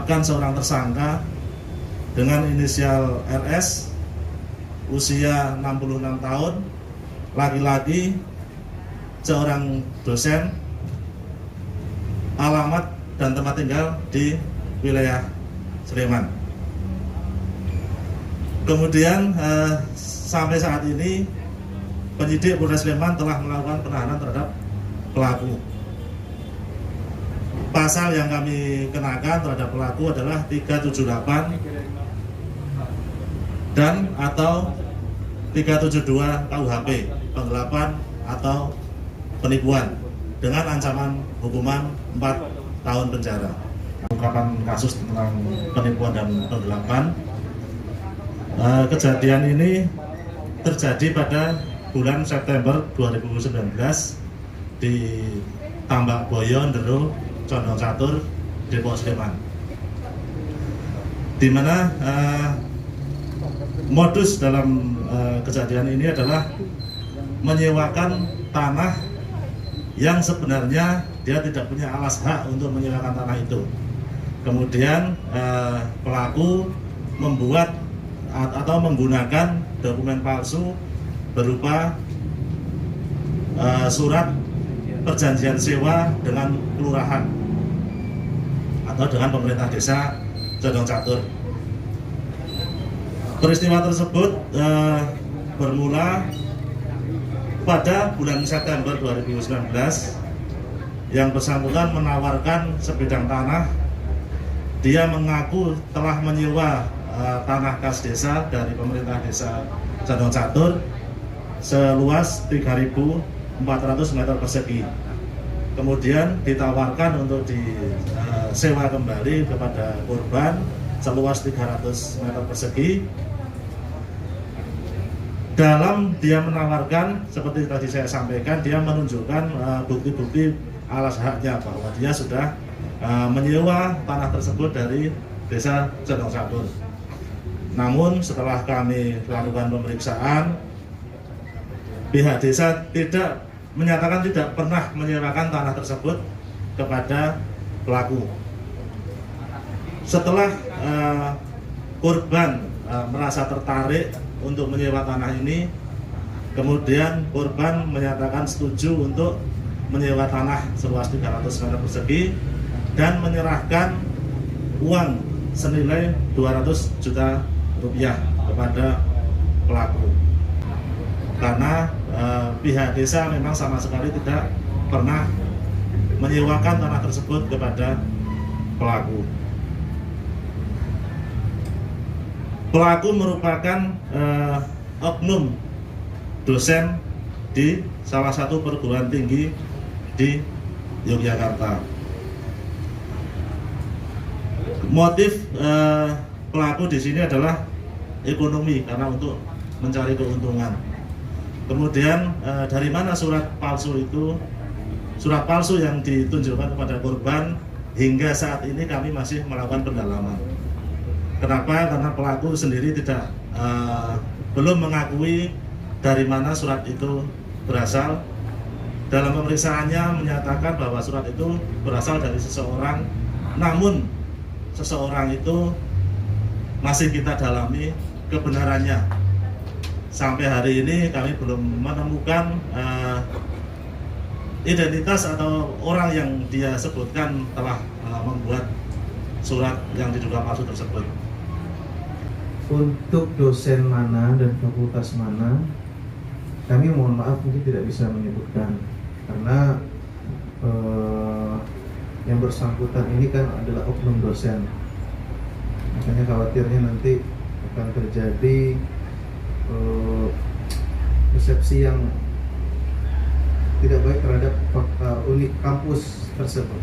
menetapkan seorang tersangka dengan inisial RS, usia 66 tahun, laki-laki, seorang dosen, alamat dan tempat tinggal di wilayah Sleman. Kemudian sampai saat ini penyidik Polres Sleman telah melakukan penahanan terhadap pelaku. Pasal yang kami kenakan terhadap pelaku adalah 378 dan atau 372 KUHP, penggelapan atau penipuan dengan ancaman hukuman 4 tahun penjara. Ungkapan kasus tentang penipuan dan penggelapan, kejadian ini terjadi pada bulan September 2019 di Tambak Boyo, Ndero, Condong Catur, Depok Sleman, di mana modus dalam kejadian ini adalah menyewakan tanah yang sebenarnya dia tidak punya alas hak untuk menyewakan tanah itu. Kemudian pelaku membuat atau menggunakan dokumen palsu berupa surat perjanjian sewa dengan kelurahan atau dengan pemerintah desa Condong Catur. Peristiwa tersebut bermula pada bulan September 2019. Yang bersangkutan menawarkan sebidang tanah. Dia mengaku telah menyewa tanah kas desa dari pemerintah desa Condong Catur seluas 3.400 meter persegi. Kemudian ditawarkan untuk disewa kembali kepada korban seluas 300 meter persegi. Dalam dia menawarkan, seperti tadi saya sampaikan, dia menunjukkan bukti-bukti alas haknya bahwa dia sudah menyewa tanah tersebut dari desa Condong Catur. Namun setelah kami lakukan pemeriksaan, pihak desa menyatakan tidak pernah menyewakan tanah tersebut kepada pelaku. Setelah korban merasa tertarik untuk menyewa tanah ini, kemudian korban menyatakan setuju untuk menyewa tanah seluas 300 meter persegi dan menyerahkan uang senilai 200 juta rupiah kepada pelaku. Karena pihak desa memang sama sekali tidak pernah menyewakan tanah tersebut kepada pelaku. Pelaku merupakan oknum dosen di salah satu perguruan tinggi di Yogyakarta. Motif pelaku di sini adalah ekonomi, karena untuk mencari keuntungan. Kemudian dari mana surat palsu itu? Surat palsu yang ditunjukkan kepada korban hingga saat ini kami masih melakukan pendalaman. Kenapa? Karena pelaku sendiri belum mengakui dari mana surat itu berasal. Dalam pemeriksaannya menyatakan bahwa surat itu berasal dari seseorang, namun seseorang itu masih kita dalami kebenarannya. Sampai hari ini kami belum menemukan identitas atau orang yang dia sebutkan telah membuat surat yang diduga palsu tersebut. Untuk dosen mana dan fakultas mana, kami mohon maaf mungkin tidak bisa menyebutkan, karena yang bersangkutan ini kan adalah oknum dosen. Makanya khawatirnya nanti akan terjadi persepsi yang tidak baik terhadap unit kampus tersebut.